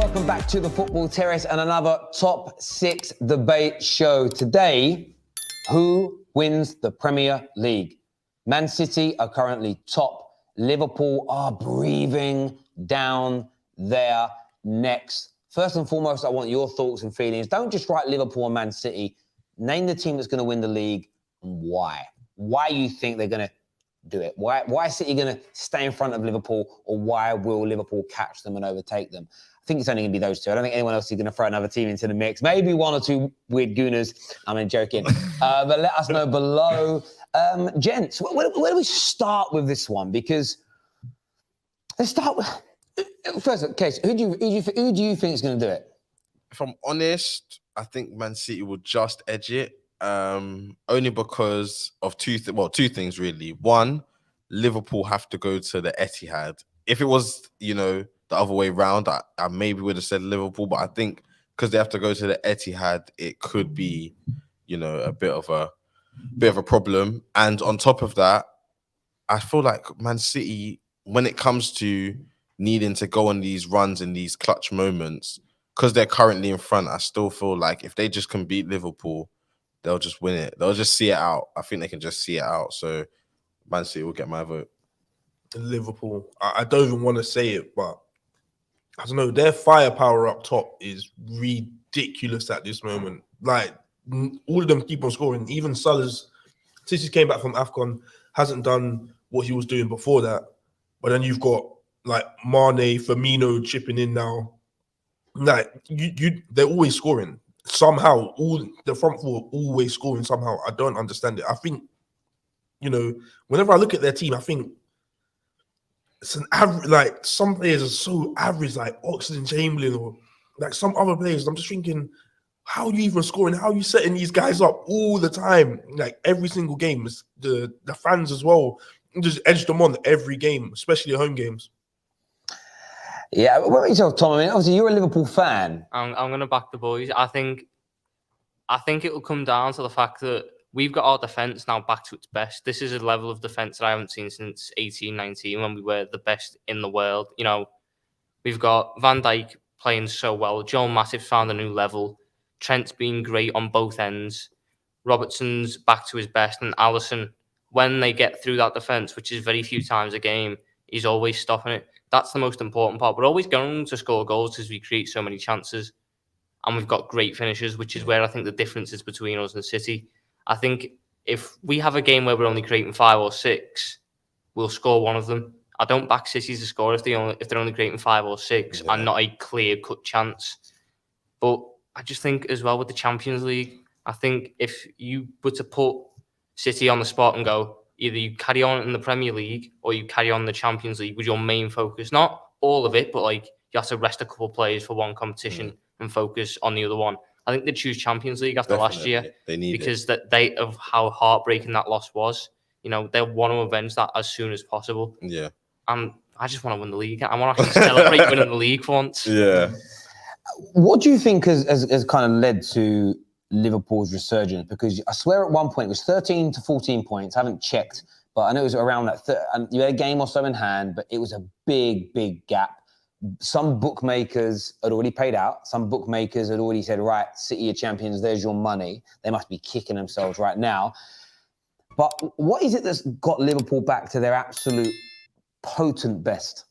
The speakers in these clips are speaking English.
welcome back to the Football Terrace and another top 6 debate show. Today, who wins the Premier League? Man City are currently top. Liverpool are breathing down their necks. First and foremost, I want your thoughts and feelings. Don't just write Liverpool and Man City. Name the team that's going to win the league and why. Why you think they're going to do it? Why is City going to stay in front of Liverpool, or why will Liverpool catch them and overtake them? I think it's only going to be those two. I don't think anyone else is going to throw another team into the mix. Maybe one or two weird gooners. I'm joking. But let us know below. Gents, where do we start with this one? Because let's start with... First, Case, who do you think is going to do it? If I'm honest, I think Man City will just edge it. Only because of two things really. One, Liverpool have to go to the Etihad. If it was, the other way round, I maybe would have said Liverpool, but I think because they have to go to the Etihad, it could be, a bit of a problem. And on top of that, I feel like Man City, when it comes to needing to go on these runs in these clutch moments, because they're currently in front, I still feel like if they just can beat Liverpool, they'll just win it. They'll just see it out. I think they can just see it out. So Man City will get my vote. Liverpool. I don't even want to say it, but I don't know. Their firepower up top is ridiculous at this moment. Like, all of them keep on scoring. Even Salah's, since he came back from AFCON, hasn't done what he was doing before that. But then you've got like Mane, Firmino chipping in now. Like, they're always scoring. Somehow, all the front four always scoring somehow. I don't understand it. I think, whenever I look at their team, I think it's an average. Like, some players are so average, like Oxlade-Chamberlain or like some other players. I'm just thinking, how are you even scoring? How are you setting these guys up all the time? Like, every single game, the fans as well just edge them on every game, especially at home games. Yeah, what about yourself, Tom? I mean, obviously, you're a Liverpool fan. I'm going to back the boys. I think it will come down to the fact that we've got our defence now back to its best. This is a level of defence that I haven't seen since 18-19 when we were the best in the world. We've got Van Dijk playing so well. Joel Matip's found a new level. Trent's been great on both ends. Robertson's back to his best. And Alisson, when they get through that defence, which is very few times a game, he's always stopping it. That's the most important part. We're always going to score goals because we create so many chances. And we've got great finishes, which is where I think the difference is between us and City. I think if we have a game where we're only creating 5 or 6, we'll score one of them. I don't back City to score if they're only creating 5 or 6 and not a clear-cut chance. But I just think as well with the Champions League, I think if you were to put City on the spot and go, either you carry on in the Premier League or you carry on the Champions League with your main focus. Not all of it, but like you have to rest a couple of players for one competition and focus on the other one. I think they choose Champions League after last year because they of how heartbreaking that loss was. They want to avenge that as soon as possible. Yeah. And I just want to win the league. I want to actually celebrate winning the league for once. Yeah. What do you think has kind of led to Liverpool's resurgence? Because I swear at one point it was 13 to 14 points. I haven't checked, but I know it was around that. And you had a game or so in hand, but it was a big gap. Some bookmakers had already paid out. Some bookmakers had already said, right, City are champions, there's your money. They must be kicking themselves right now. But what is it that's got Liverpool back to their absolute potent best?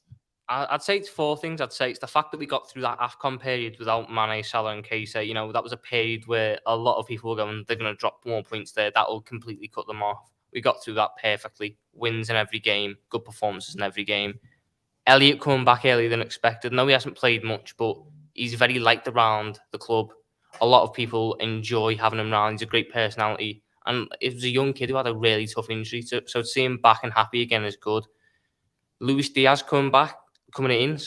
I'd say it's 4 things. I'd say it's the fact that we got through that AFCON period without Mane, Salah and Keita. That was a period where a lot of people were going, they're going to drop more points there. That will completely cut them off. We got through that perfectly. Wins in every game, good performances in every game. Elliott coming back earlier than expected. No, he hasn't played much, but he's very liked around the club. A lot of people enjoy having him around. He's a great personality. And it was a young kid who had a really tough injury. So to see him back and happy again is good. Luis Diaz coming in,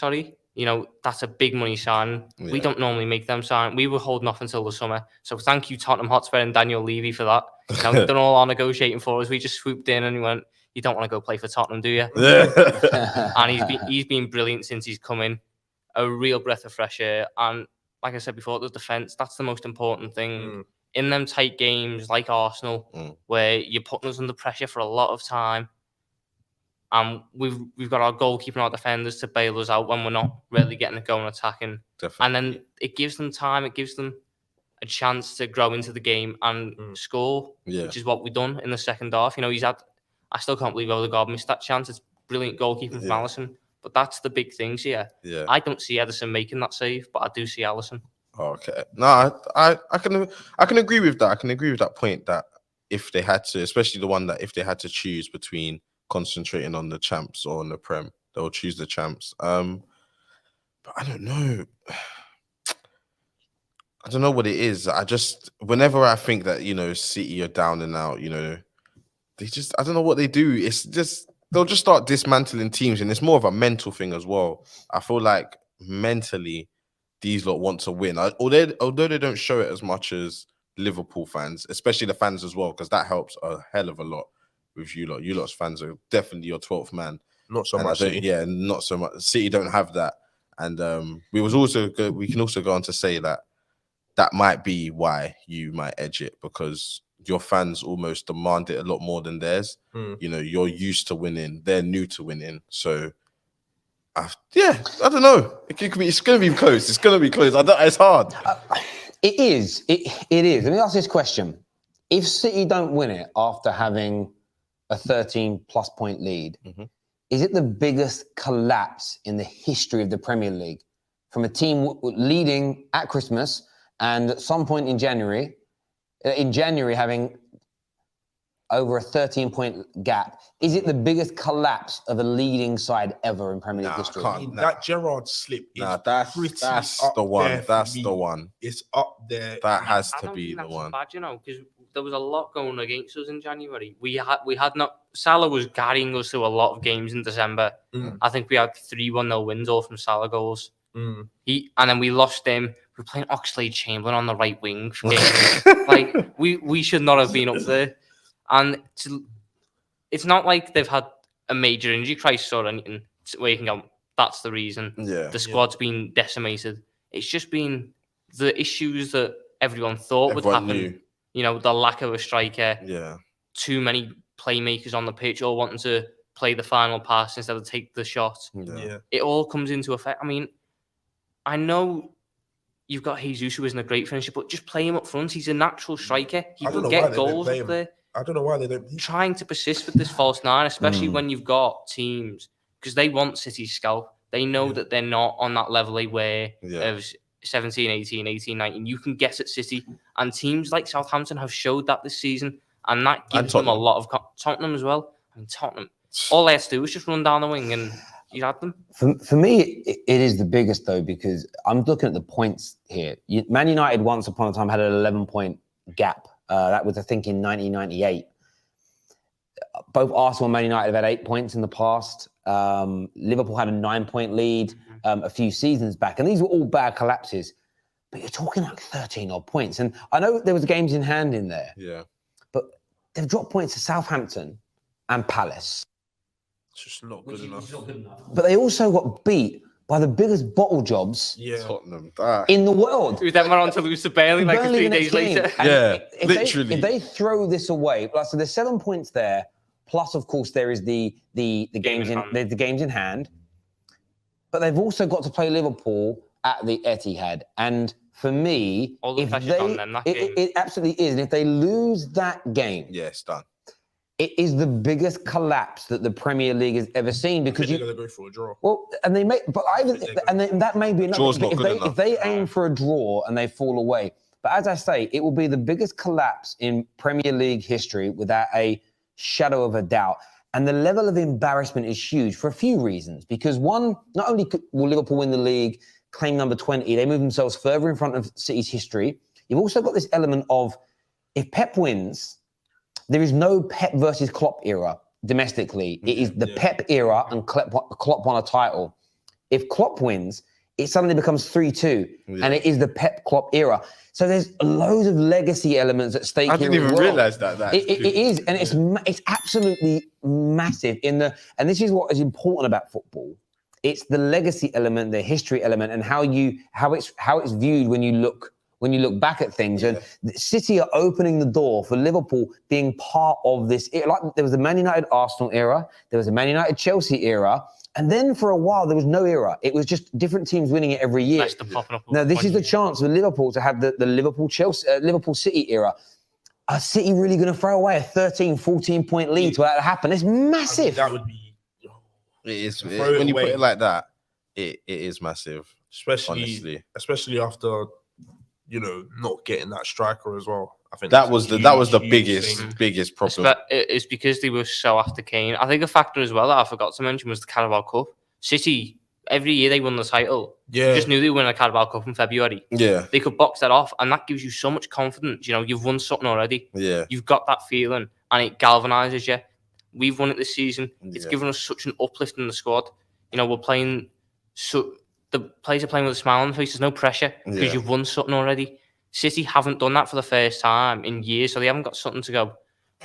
that's a big money sign. Yeah. We don't normally make them sign. We were holding off until the summer. So thank you, Tottenham Hotspur and Daniel Levy, for that. They've done all our negotiating for us. We just swooped in and we went, you don't want to go play for Tottenham, do you? Yeah. And he's been brilliant since he's come in. A real breath of fresh air. And like I said before, the defence, that's the most important thing. In them tight games like Arsenal, where you're putting us under pressure for a lot of time, and we've got our goalkeeper and our defenders to bail us out when we're not really getting it going attacking. Definitely. And then it gives them time. It gives them a chance to grow into the game and score, which is what we've done in the second half. You know, I still can't believe Odegaard missed that chance. It's brilliant goalkeeping from Alisson. But that's the big things here. Yeah. I don't see Ederson making that save, but I do see Alisson. Okay. No, I can agree with that. I can agree with that point that if they had to, especially the one that if they had to choose between concentrating on the champs or on the Prem, they'll choose the champs. But I don't know. I don't know what it is. Whenever I think that, you know, City are down and out, you know, I don't know what they do. It's just, they'll just start dismantling teams, and it's more of a mental thing as well. I feel like mentally, these lot want to win. Although they don't show it as much as Liverpool fans, especially the fans as well, because that helps a hell of a lot with you lot. You lot's fans are definitely your 12th man. Not so much City. Yeah, not so much. City don't have that. And we can also go on to say that might be why you might edge it, because your fans almost demand it a lot more than theirs. You know, you're used to winning, they're new to winning. So, I don't know. It's going to be close. It's going to be close. It's hard. It is. It is. Let me ask this question. If City don't win it after having a 13-plus point lead, is it the biggest collapse in the history of the Premier League? From a team leading at Christmas and at some point in January having over a 13-point gap, is it the biggest collapse of a leading side ever in Premier League history? That Gerrard slip is that's the one. That's the one. It's up there. That has to be the one. Bad, you know, because there was a lot going against us in January. We had not. Salah was carrying us through a lot of games in December. I think we had 3-1-0 wins all from Salah goals. And then we lost him. We're playing Oxlade-Chamberlain on the right wing. Like we should not have been up there. And it's not like they've had a major injury crisis or anything where you can go, that's the reason. The squad's been decimated. It's just been the issues that everyone thought would happen. You know, the lack of a striker. Too many playmakers on the pitch all wanting to play the final pass instead of take the shot. It all comes into effect. I mean, I know you've got Jesus, who isn't a great finisher, but just play him up front. He's a natural striker. He will get goals up there. I don't know why they don't. Trying to persist with this false nine, especially when you've got teams, because they want City's scalp. They know that they're not on that level they were of 17, 18, 19. You can guess at City. And teams like Southampton have showed that this season. And that gives them a lot of... Tottenham as well. I mean, Tottenham, all they have to do is just run down the wing and you had them. For me, it is the biggest, though, because I'm looking at the points here. Man United, once upon a time, had an 11-point gap. That was, I think, in 1998. Both Arsenal and Man United have had 8 points in the past. Liverpool had a 9-point lead a few seasons back. And these were all bad collapses. But you're talking like 13-odd points. And I know there was games in hand in there. But they've dropped points to Southampton and Palace. It's just not good enough. But they also got beat by the biggest bottle jobs Tottenham in the world. Who then went on to lose to Burnley like 3 days later. Literally. If they throw this away, so there's 7 points there. Plus, of course, there is the games in hand. But they've also got to play Liverpool at the Etihad. And for me, all the pressure's on them, that game. It absolutely is. And if they lose that game, it's done. It is the biggest collapse that the Premier League has ever seen, because they're going to go for a draw. Well, and they may, but that may be enough. If they aim for a draw and they fall away, but as I say, it will be the biggest collapse in Premier League history without a shadow of a doubt. And the level of embarrassment is huge for a few reasons. Because one, not only will Liverpool win the league, claim number 20, they move themselves further in front of City's history. You've also got this element of, if Pep wins, there is no Pep versus Klopp era domestically. It is the Pep era and Klopp won a title. If Klopp wins, it suddenly becomes 3-2, and it is the Pep Klopp era. So there's loads of legacy elements at stake. I didn't even realise that. It is, and it's absolutely massive and this is what is important about football. It's the legacy element, the history element, and how it's viewed when you look when you look back at things. And City are opening the door for Liverpool being part of this. Like there was a Man United Arsenal era, there was a Man United Chelsea era, and then for a while there was no era. It was just different teams winning it every year. Now this is the chance for Liverpool to have the Liverpool City era. Are City really going to throw away a 13, 14-point lead to that happen? It's massive. I mean, that would be. It is. When you put it like that, it is massive. Especially after, not getting that striker as well. I think that was the biggest problem. It's because they were so after Kane. I think a factor as well that I forgot to mention was the Carabao Cup. City, every year they won the title. Yeah. Just knew they won a Carabao Cup in February. Yeah. They could box that off, and that gives you so much confidence. You've won something already. Yeah. You've got that feeling, and it galvanises you. We've won it this season. It's given us such an uplift in the squad. We're playing. So the players are playing with a smile on their face. There's no pressure because you've won something already. City haven't done that for the first time in years, so they haven't got something to go,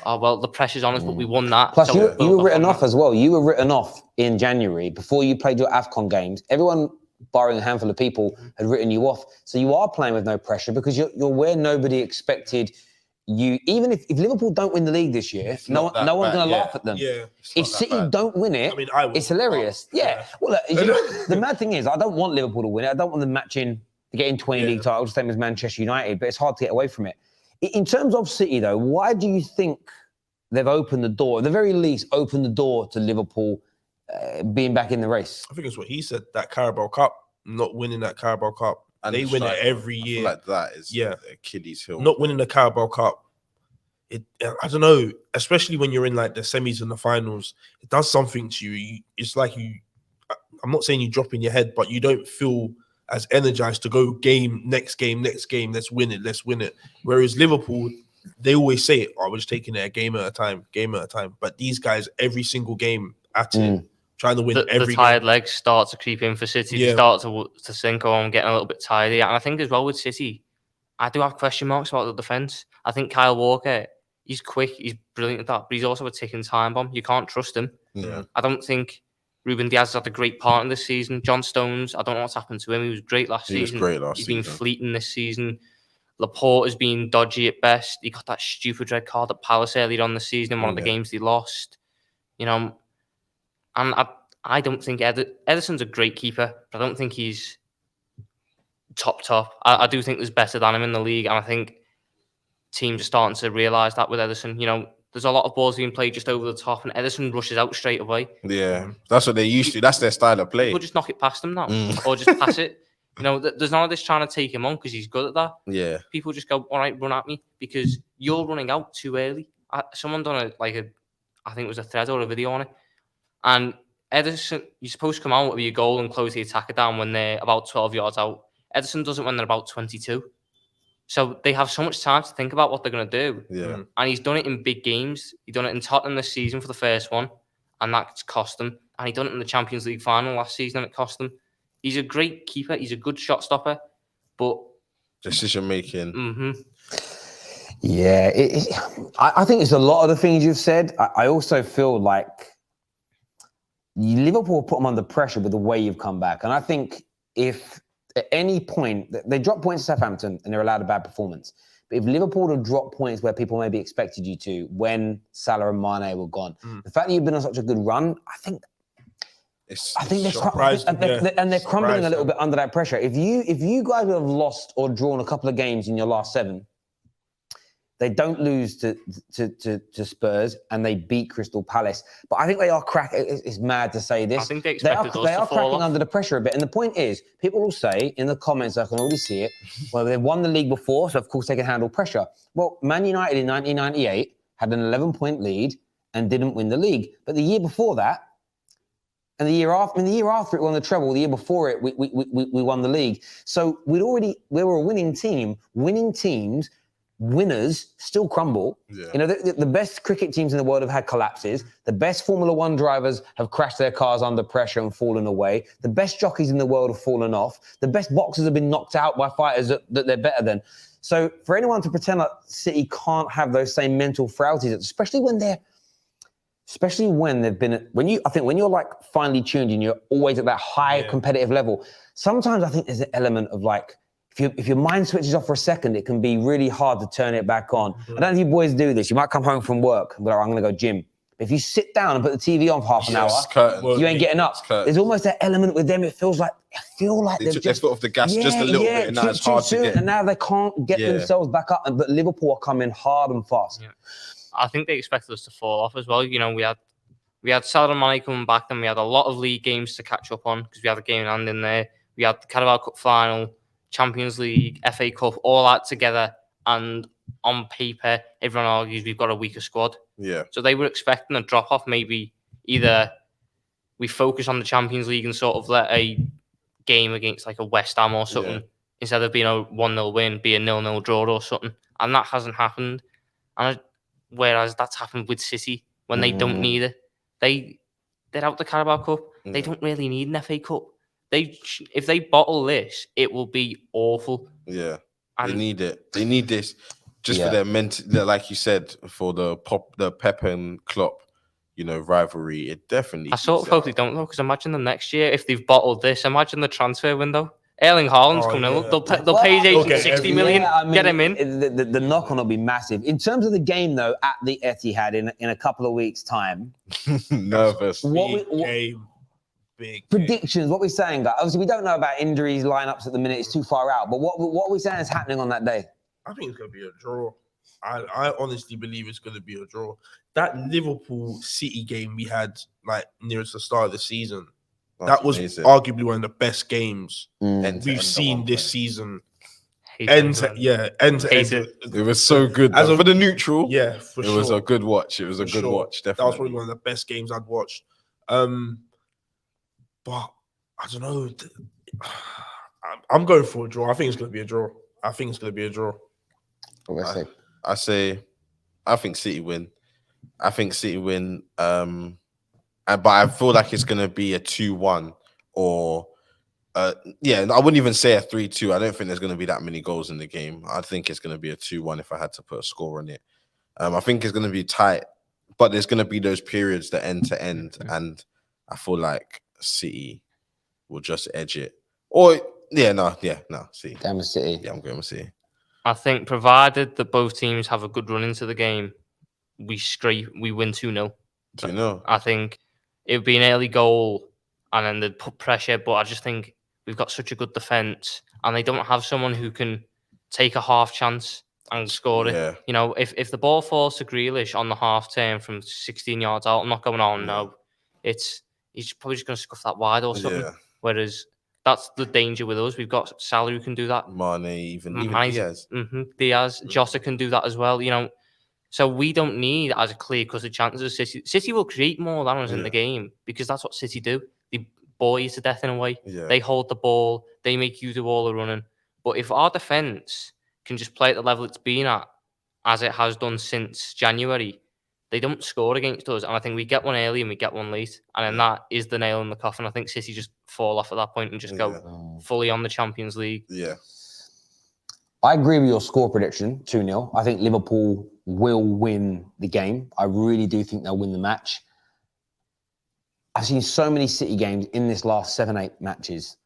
oh, well, the pressure's on us, but we won that. Plus, so you were written off as well. You were written off in January before you played your AFCON games. Everyone, barring a handful of people, had written you off. So you are playing with no pressure because you're where nobody expected you. Even if Liverpool don't win the league this year, no one's going to laugh at them. Yeah, if City don't win it, it's hilarious. Well, look, the mad thing is, I don't want Liverpool to win it. I don't want them getting 20 league titles, same as Manchester United, but it's hard to get away from it. In terms of City, though, why do you think they've opened the door, at the very least, opened the door to Liverpool being back in the race? I think it's what he said, that Carabao Cup, not winning that Carabao Cup. And they win it every year. Like that is Achilles heel. Not winning the Carabao Cup, I don't know, especially when you're in like the semis and the finals, it does something to you. It's like I'm not saying you drop in your head, but you don't feel as energized to go next game, let's win it. Whereas Liverpool, they always say it, we're just taking it a game at a time. But these guys, every single game at it, trying to win every game. The tired legs start to creep in for City. They start to think, I'm getting a little bit tired. And I think as well with City, I do have question marks about the defence. I think Kyle Walker, he's quick, he's brilliant at that, but he's also a ticking time bomb. You can't trust him. Yeah. I don't think Ruben Diaz has had a great part in this season. John Stones, I don't know what's happened to him. He was great last season. He's been fleeting this season. Laporte has been dodgy at best. He got that stupid red card at Palace earlier on the season in one of the games they lost. And I don't think Ederson's a great keeper, but I don't think he's top. I do think there's better than him in the league, and I think teams are starting to realise that with Ederson. There's a lot of balls being played just over the top, and Ederson rushes out straight away. Yeah, that's what they used to. That's their style of play. People just knock it past him now, or just pass it. There's none of this trying to take him on because he's good at that. Yeah. People just go, all right, run at me because you're running out too early. Someone done I think it was a thread or a video on it, and Ederson, you're supposed to come out with your goal and close the attacker down when they're about 12 yards out. Ederson does it when they're about 22. So they have so much time to think about what they're going to do. Yeah. And he's done it in big games. He done it in Tottenham this season for the first one, and that's cost them. And he done it in the Champions League final last season, and it cost them. He's a great keeper. He's a good shot stopper, but decision making. Yeah, I think it's a lot of the things you've said. I also feel like Liverpool put them under pressure with the way you've come back, and I think if at any point they drop points to Southampton and they're allowed a bad performance, but if Liverpool had dropped points where people maybe expected you to when Salah and Mane were gone, the fact that you've been on such a good run, I think they're crumbling a little bit under that pressure. If you guys would have lost or drawn a couple of games in your last 7, they don't lose to Spurs and they beat Crystal Palace. But I think they are cracking. It's mad to say this. I think they are cracking under the pressure a bit. And the point is, people will say in the comments, I can already see it, well, they've won the league before, so of course they can handle pressure. Well, Man United in 1998 had an 11-point lead and didn't win the league. But the year before that, and the year after it won the treble, the year before it, we won the league. So we were a winning team. Winning teams, winners still crumble. Yeah. The best cricket teams in the world have had collapses. The best Formula One drivers have crashed their cars under pressure and fallen away. The best jockeys in the world have fallen off. The best boxers have been knocked out by fighters that they're better than. So for anyone to pretend that City can't have those same mental frailties, especially when they've been, when you're like finely tuned and you're always at that high competitive level, sometimes I think there's an element of like if your mind switches off for a second, it can be really hard to turn it back on. I don't know if you boys do this. You might come home from work and be like, I'm going to go gym. But if you sit down and put the TV on for half an hour, you ain't getting up. There's almost that element with them. It feels like they took their foot off the gas just a little bit, and now it's hard to get. And now they can't get themselves back up. But Liverpool are coming hard and fast. Yeah. I think they expected us to fall off as well. You know, we had Salah and Mane coming back, and we had a lot of league games to catch up on because we had a game in hand in there. We had the Carabao Cup final, Champions League, FA Cup, all that together. And on paper, everyone argues we've got a weaker squad. Yeah. So they were expecting a drop off. Maybe either we focus on the Champions League and sort of let a game against like a West Ham or something instead of being a 1-0 win, be a 0-0 draw or something. And that hasn't happened. And whereas that's happened with City when they don't need it. They're out the Carabao Cup. They don't really need an FA Cup. If they bottle this, it will be awful. Yeah. And they need it. They need this just for their mental, like you said, for the Pep and Klopp, rivalry. It definitely. I sort of hope they don't though, because imagine them next year if they've bottled this. Imagine the transfer window. Erling Haaland's coming in. They'll pay his agent 60 million. Get him in. The knock-on will be massive. In terms of the game, though, at the Etihad in a couple of weeks' time. Nervous. Big predictions. What we're saying, guys. Obviously, we don't know about injuries, lineups at the minute. It's too far out. But what are we saying is happening on that day? I think it's going to be a draw. I honestly believe it's going to be a draw. That Liverpool City game we had nearest the start of the season, that was arguably one of the best games we've seen this season. End to end. It was so good. For the neutral, for sure. It was a good watch. It was a good watch, definitely. That was probably one of the best games I'd watched. But I don't know. I'm going for a draw. I think it's going to be a draw. I think City win. But I feel like it's going to be a 2-1 or, I wouldn't even say a 3-2. I don't think there's going to be that many goals in the game. I think it's going to be a 2-1 if I had to put a score on it. I think it's going to be tight, but there's going to be those periods that end to end, and I feel like City will just edge it. Or, City. Damn City. Yeah, I'm going with City. I think provided that both teams have a good run into the game, we win 2-0. 2-0. I think it would be an early goal and then they'd put pressure, but I just think we've got such a good defence and they don't have someone who can take a half chance and score it. Yeah. If the ball falls to Grealish on the half turn from 16 yards out, I'm not going on, no. He's probably just going to scuff that wide or something. Yeah. Whereas that's the danger with us. We've got Salah who can do that. Mane, even Diaz. Diaz. Jota can do that as well, So we don't need as clear-cut chances as City. City will create more than us in the game because that's what City do. They bore you to death in a way. Yeah. They hold the ball. They make you do all the running. But if our defence can just play at the level it's been at, as it has done since January, they don't score against us. And I think we get one early and we get one late. And then that is the nail in the coffin. I think City just fall off at that point and just go fully on the Champions League. Yeah. I agree with your score prediction, 2-0. I think Liverpool will win the game. I really do think they'll win the match. I've seen so many City games in this last 7-8 matches.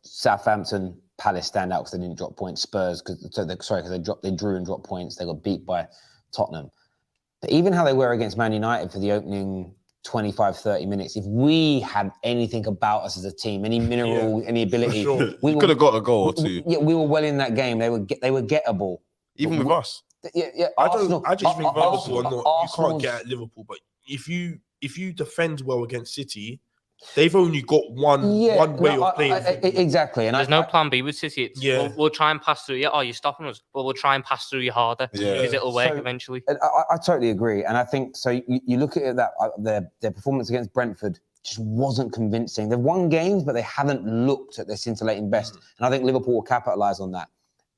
Southampton, Palace stand out because they didn't drop points. Spurs, because they drew and dropped points. They got beat by Tottenham. But even how they were against Man United for the opening 25, 30 minutes, if we had anything about us as a team, any mineral, any ability, we could have got a goal or two. We were well in that game. They were gettable. Even with us. I just think Liverpool you can't get at Liverpool, but if you defend well against City, they've only got one way of playing. Exactly. And there's no plan B with City. We'll try and pass through you. Oh, you're stopping us. But we'll try and pass through you harder because it'll work eventually. I totally agree. And I think, so you look at it, that their performance against Brentford just wasn't convincing. They've won games, but they haven't looked at their scintillating best. And I think Liverpool will capitalise on that.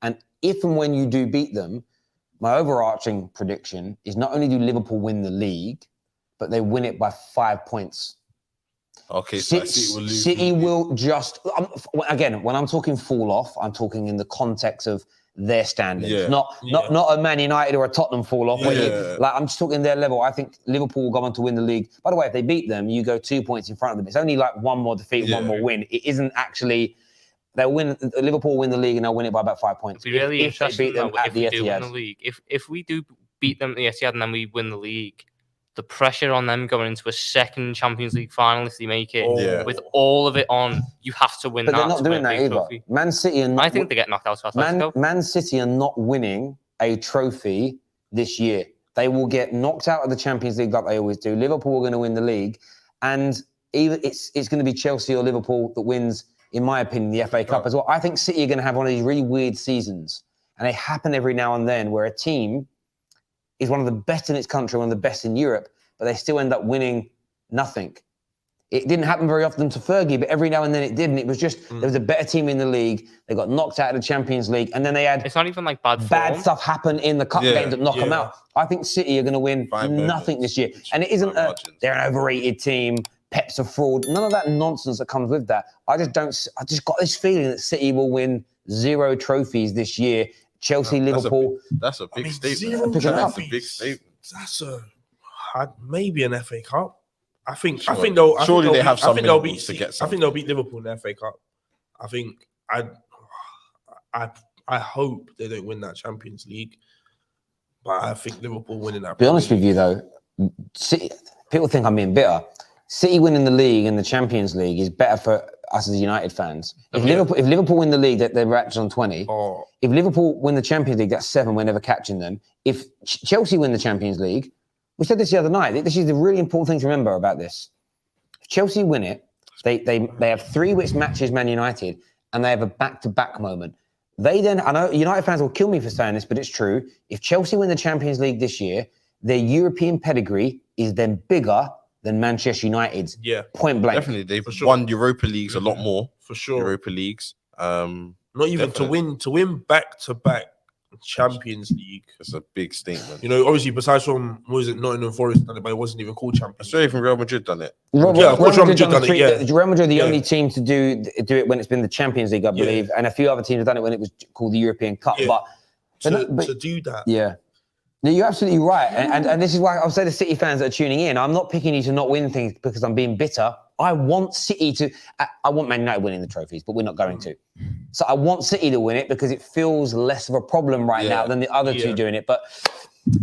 And if and when you do beat them, my overarching prediction is not only do Liverpool win the league, but they win it by 5 points. Okay, so City will just, again, when I'm talking fall off, I'm talking in the context of their standards, not a Man United or a Tottenham fall off. I'm just talking their level. I think Liverpool will go on to win the league. By the way, if they beat them, you go 2 points in front of them. It's only like one more defeat, one more win. It isn't actually They'll win. Liverpool win the league and they'll win it by about 5 points. It'd be really if they interesting beat them though, at if the we do win Etihad. the league. If we do beat them at the Etihad and then we win the league, the pressure on them going into a second Champions League final if they make it, Yeah. with all of it on, you have to win But that. they're not to doing win a that big either. trophy. Man City are not. I think they get knocked out to Atletico. Man City are not winning a trophy this year. They will get knocked out of the Champions League like they always do. Liverpool are going to win the league, and either it's going to be Chelsea or Liverpool that wins, in my opinion, the FA Cup as well. I think City are going to have one of these really weird seasons, and they happen every now and then where a team is one of the best in its country, one of the best in Europe, but they still end up winning nothing. It didn't happen very often to Fergie, but every now and then it did, and it was just there was a better team in the league. They got knocked out of the Champions League, and then they had It's not even like bad bad form. stuff happen in the cup games that knock them yeah. out. I think City are going to win Fine nothing moments. this year, and it isn't Fine margins. they're an overrated team. Pep's a fraud. None of that nonsense that comes with that. I just got this feeling that City will win 0 trophies this year. Chelsea, Liverpool. That's a big statement. 0 Pick it up. That's a big statement. That's maybe an FA Cup. I think Sure. they'll. Surely they have some I think they'll minimums beat. to get I some. think they'll beat Liverpool in the FA Cup. I think I hope they don't win that Champions League, but I think Liverpool winning that. Be honest with you though, City, people think I'm being bitter. City winning the league and the Champions League is better for us as United fans. If Liverpool win the league, they're actually on 20. Oh, If Liverpool win the Champions League, that's 7. We're never catching them. If Chelsea win the Champions League, we said this the other night. This is the really important thing to remember about this. If Chelsea win it, they have 3 which matches Man United, and they have a back-to-back moment. They then, I know United fans will kill me for saying this, but it's true. If Chelsea win the Champions League this year, their European pedigree is then bigger than Manchester United's. yeah, Point blank. Definitely, they've For sure. won Europa Leagues a lot more. for sure. Europa Leagues. Not even definitely. to win back-to-back Champions League. It's a big statement. You know, obviously, besides from Nottingham Forest, but it wasn't even called Champions. Australia from Real Madrid done it. Yeah, of course Real Madrid done it, yeah. Real Madrid are the Yeah. only team to do it when it's been the Champions League, I believe, and a few other teams have done it when it was called the European Cup. Yeah. But To do that. yeah. No, you're absolutely right. And this is why I'll say to City fans that are tuning in, I'm not picking you to not win things because I'm being bitter. I want City to, I want Man United winning the trophies, but we're not going to. So I want City to win it because it feels less of a problem right now than the other two doing it. But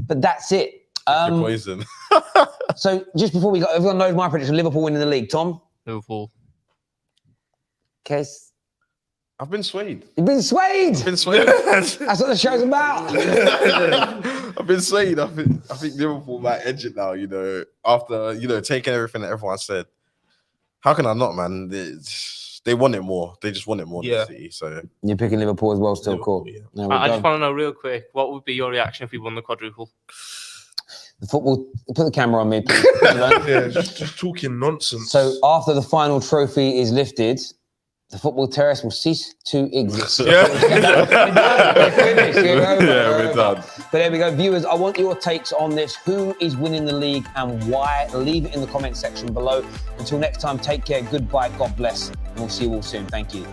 that's it. Poison. So just before we go, everyone knows my prediction, Liverpool winning the league. Tom? Liverpool. Kes? I've been swayed. You've been swayed. I've been swayed. That's what the show's about. I've been swayed. I think Liverpool might edge it now, after, taking everything that everyone said. How can I not, man? They want it more. They just want it more than City. So You're picking Liverpool as well, still Liverpool, cool. yeah. There we I go. just want to know real quick, what would be your reaction if we won the quadruple? The football, put the camera on me. please. Yeah, just talking nonsense. So after the final trophy is lifted, the football terrace will cease to exist. Yeah. We're finished. We're over, we're over. done. But there we go. Viewers, I want your takes on this. Who is winning the league and why? Leave it in the comment section below. Until next time, take care. Goodbye. God bless. And we'll see you all soon. Thank you.